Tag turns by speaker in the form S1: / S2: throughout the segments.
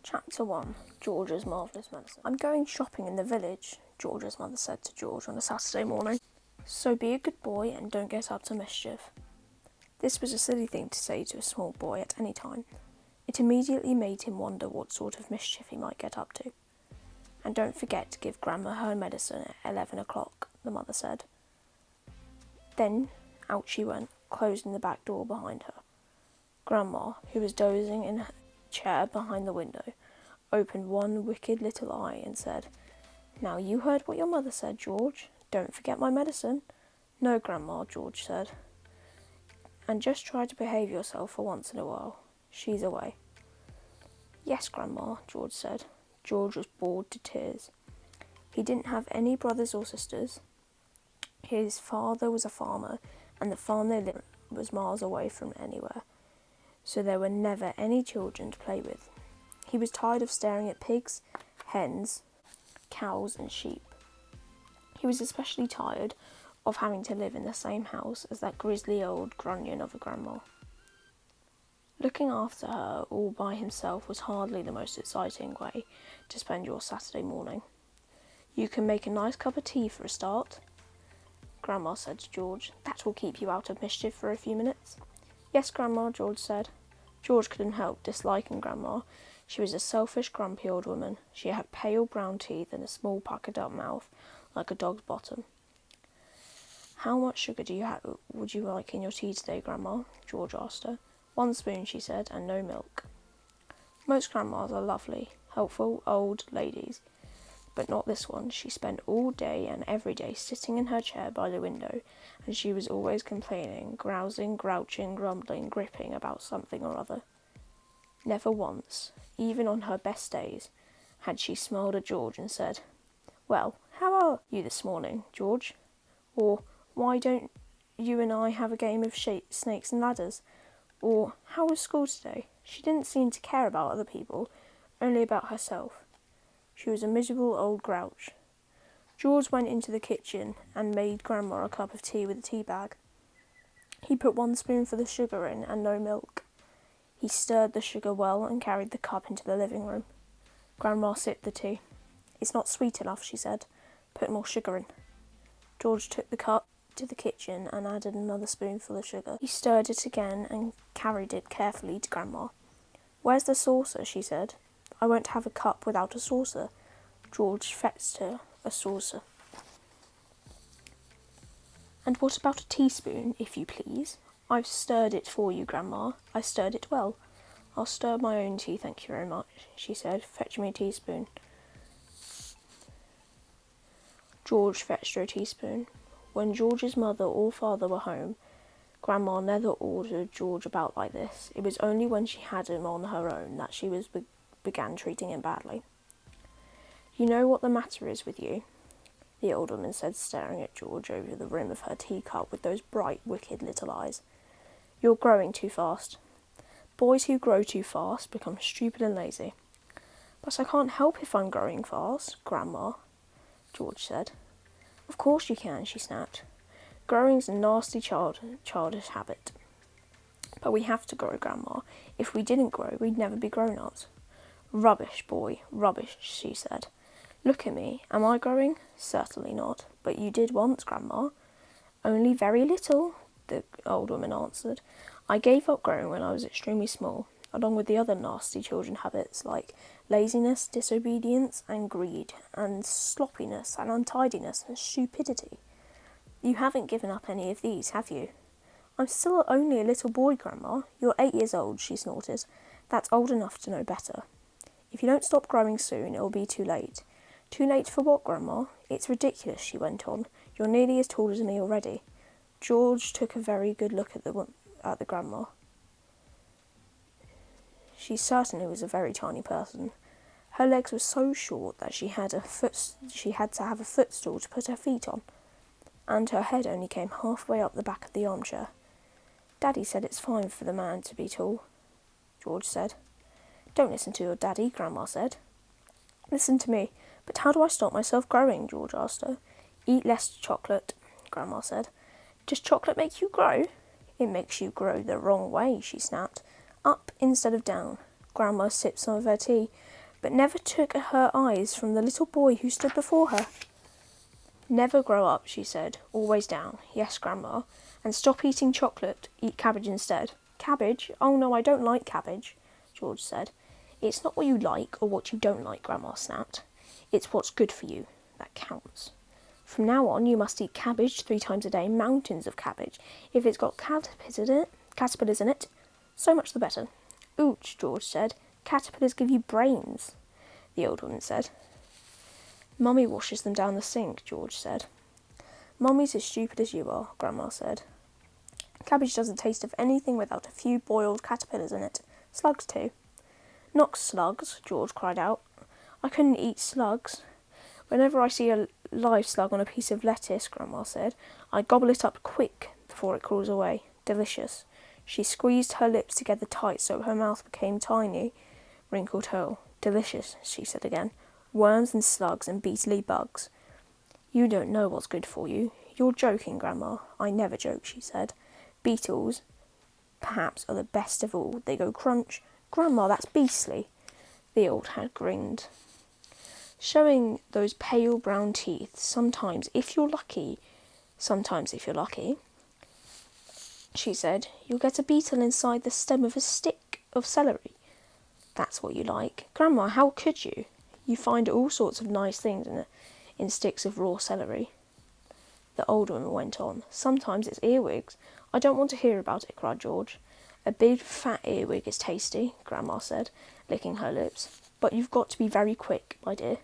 S1: Chapter 1. George's Marvellous Medicine. I'm going shopping in the village, George's mother said to George on a Saturday morning. So be a good boy and don't get up to mischief. This was a silly thing to say to a small boy at any time. It immediately made him wonder what sort of mischief he might get up to. And don't forget to give Grandma her medicine at 11 o'clock, the mother said. Then out she went, closing the back door behind her. Grandma, who was dozing in her chair behind the window, opened one wicked little eye and said, "Now you heard what your mother said, George. Don't forget my medicine." "No, Grandma," George said. "And just try to behave yourself for once in a while. She's away." "Yes, Grandma," George said. George was bored to tears. He didn't have any brothers or sisters. His father was a farmer, and the farm they lived was miles away from anywhere, so there were never any children to play with. He was tired of staring at pigs, hens, cows and sheep. He was especially tired of having to live in the same house as that grisly old grunion of a grandma. Looking after her all by himself was hardly the most exciting way to spend your Saturday morning. "You can make a nice cup of tea for a start," Grandma said to George. "That will keep you out of mischief for a few minutes." "Yes, Grandma," George said. George couldn't help disliking Grandma. She was a selfish, grumpy old woman. She had pale brown teeth and a small puckered-up mouth, like a dog's bottom. "How much sugar would you like in your tea today, Grandma?" George asked her. "1 spoon," she said, "and no milk." Most grandmas are lovely, helpful old ladies, but not this one. She spent all day and every day sitting in her chair by the window, and she was always complaining, grousing, grouching, grumbling, gripping about something or other. Never once, even on her best days, had she smiled at George and said, "Well, how are you this morning, George?" Or, "Why don't you and I have a game of snakes and ladders?" Or, "How was school today?" She didn't seem to care about other people, only about herself. She was a miserable old grouch. George went into the kitchen and made Grandma a cup of tea with a tea bag. He put 1 spoonful of sugar in and no milk. He stirred the sugar well and carried the cup into the living room. Grandma sipped the tea. "It's not sweet enough," she said. "Put more sugar in." George took the cup to the kitchen and added another spoonful of sugar. He stirred it again and carried it carefully to Grandma. "Where's the saucer?" she said. "I won't have a cup without a saucer." George fetched her a saucer. "And what about a teaspoon, if you please?" "I've stirred it for you, Grandma. I stirred it well." "I'll stir my own tea, thank you very much," she said. "Fetch me a teaspoon." George fetched her a teaspoon. When George's mother or father were home, Grandma never ordered George about like this. It was only when she had him on her own that she began treating him badly. "You know what the matter is with you?" the old woman said, staring at George over the rim of her teacup with those bright, wicked little eyes. "You're growing too fast. Boys who grow too fast become stupid and lazy." "But I can't help if I'm growing fast, Grandma," George said. "Of course you can," she snapped. "Growing's a nasty childish habit. But we have to grow, Grandma. If we didn't grow, we'd never be grown-ups." "Rubbish, boy, rubbish," she said. "Look at me. Am I growing?" "Certainly not. But you did once, Grandma." "Only very little," the old woman answered. "I gave up growing when I was extremely small, along with the other nasty children habits like laziness, disobedience and greed, and sloppiness and untidiness and stupidity. You haven't given up any of these, have you?" "I'm still only a little boy, Grandma." "You're 8 years old," she snorted. "That's old enough to know better. If you don't stop growing soon, it'll be too late." "Too late for what, Grandma?" "It's ridiculous," she went on. "You're nearly as tall as me already." George took a very good look at the grandma. She certainly was a very tiny person. Her legs were so short that she had to have a footstool to put her feet on, and her head only came halfway up the back of the armchair. "Daddy said it's fine for the man to be tall," George said. "Don't listen to your daddy," Grandma said. "Listen to me." "But how do I stop myself growing?" George asked her. "Eat less chocolate," Grandma said. "Does chocolate make you grow?" "It makes you grow the wrong way," she snapped. "Up instead of down. Grandma sipped some of her tea, but never took her eyes from the little boy who stood before her. Never grow up, she said. Always down. Yes, Grandma. And stop eating chocolate. Eat cabbage instead. Cabbage? Oh no, I don't like cabbage, George said. It's not what you like or what you don't like, Grandma snapped. It's what's good for you. That counts. From now on, you must eat cabbage 3 times a day, mountains of cabbage. If it's got caterpillars in it, so much the better. Ouch, George said. Caterpillars give you brains, the old woman said. Mummy washes them down the sink, George said. Mummy's as stupid as you are, Grandma said. Cabbage doesn't taste of anything without a few boiled caterpillars in it. Slugs too. Not slugs, George cried out. I couldn't eat slugs. Whenever I see a live slug on a piece of lettuce, Grandma said, I gobble it up quick before it crawls away. Delicious. She squeezed her lips together tight so her mouth became tiny, wrinkled hole. Delicious, she said again. Worms and slugs and beetly bugs. You don't know what's good for you. You're joking, Grandma. I never joke, she said. Beetles, perhaps, are the best of all. They go crunch. Grandma, that's beastly. The old hag grinned, showing those pale brown teeth. Sometimes, if you're lucky, she said, you'll get a beetle inside the stem of a stick of celery. That's what you like. Grandma, how could you? You find all sorts of nice things in sticks of raw celery. The old woman went on. Sometimes it's earwigs. I don't want to hear about it, cried George. A big fat earwig is tasty, Grandma said, licking her lips. But you've got to be very quick, my dear.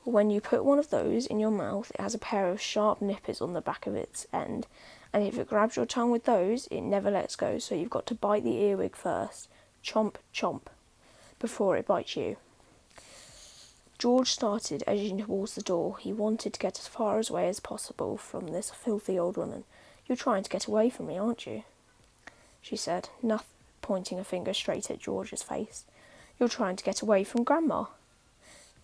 S1: When you put one of those in your mouth, it has a pair of sharp nippers on the back of its end, and if it grabs your tongue with those, it never lets go, so you've got to bite the earwig first. Chomp, chomp, before it bites you. George started edging towards the door. He wanted to get as far away as possible from this filthy old woman. You're trying to get away from me, aren't you? She said, pointing a finger straight at George's face. You're trying to get away from Grandma.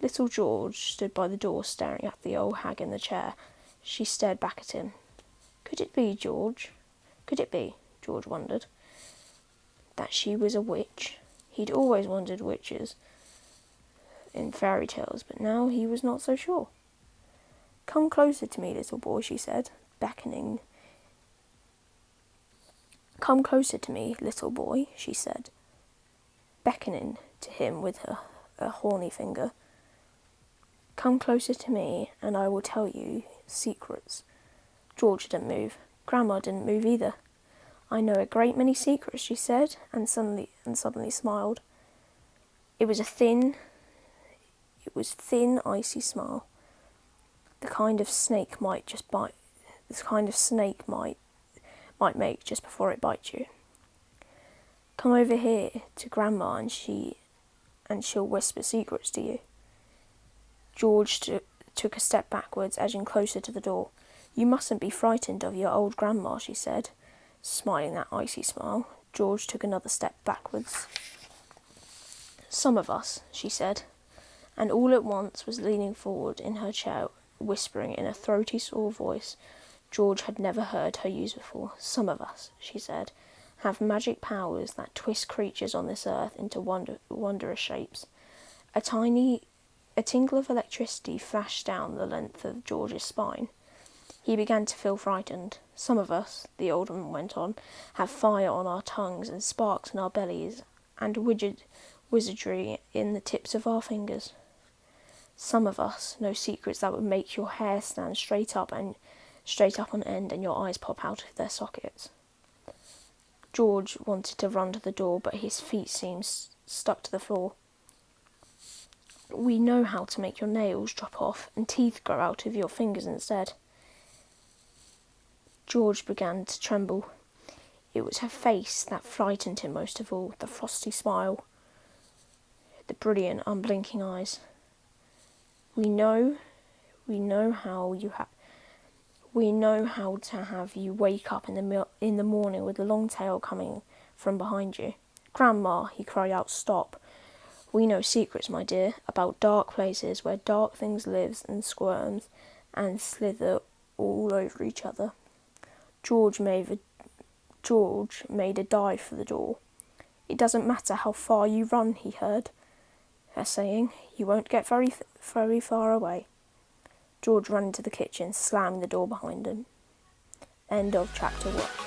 S1: Little George stood by the door staring at the old hag in the chair. She stared back at him. Could it be, George? Could it be, George wondered, that she was a witch? He'd always wondered witches in fairy tales, but now he was not so sure. Come closer to me, little boy, she said, beckoning. Come closer to me, little boy, she said, beckoning to him with her horny finger. Come closer to me, and I will tell you secrets. George didn't move. Grandma didn't move either. I know a great many secrets, she said, and suddenly smiled. It was thin, icy smile. The kind of snake might make just before it bites you. Come over here to Grandma and she'll whisper secrets to you. George took a step backwards, edging closer to the door. You mustn't be frightened of your old Grandma, she said, smiling that icy smile. George took another step backwards. Some of us, she said, and all at once was leaning forward in her chair, whispering in a throaty, sore voice George had never heard her use before. Some of us, she said, have magic powers that twist creatures on this earth into wondrous shapes. A tingle of electricity flashed down the length of George's spine. He began to feel frightened. Some of us, the old woman went on, have fire on our tongues and sparks in our bellies and wizardry in the tips of our fingers. Some of us know secrets that would make your hair stand straight up on end and your eyes pop out of their sockets. George wanted to run to the door, but his feet seemed stuck to the floor. We know how to make your nails drop off and teeth grow out of your fingers instead. George began to tremble. It was her face that frightened him most of all, the frosty smile, the brilliant, unblinking eyes. We know how to have you wake up in the morning with a long tail coming from behind you. Grandma, he cried out, stop. We know secrets, my dear, about dark places where dark things live and squirms and slither all over each other. George made a dive for the door. It doesn't matter how far you run, he heard her saying. You won't get very far away. George ran into the kitchen, slamming the door behind him. End of chapter 1.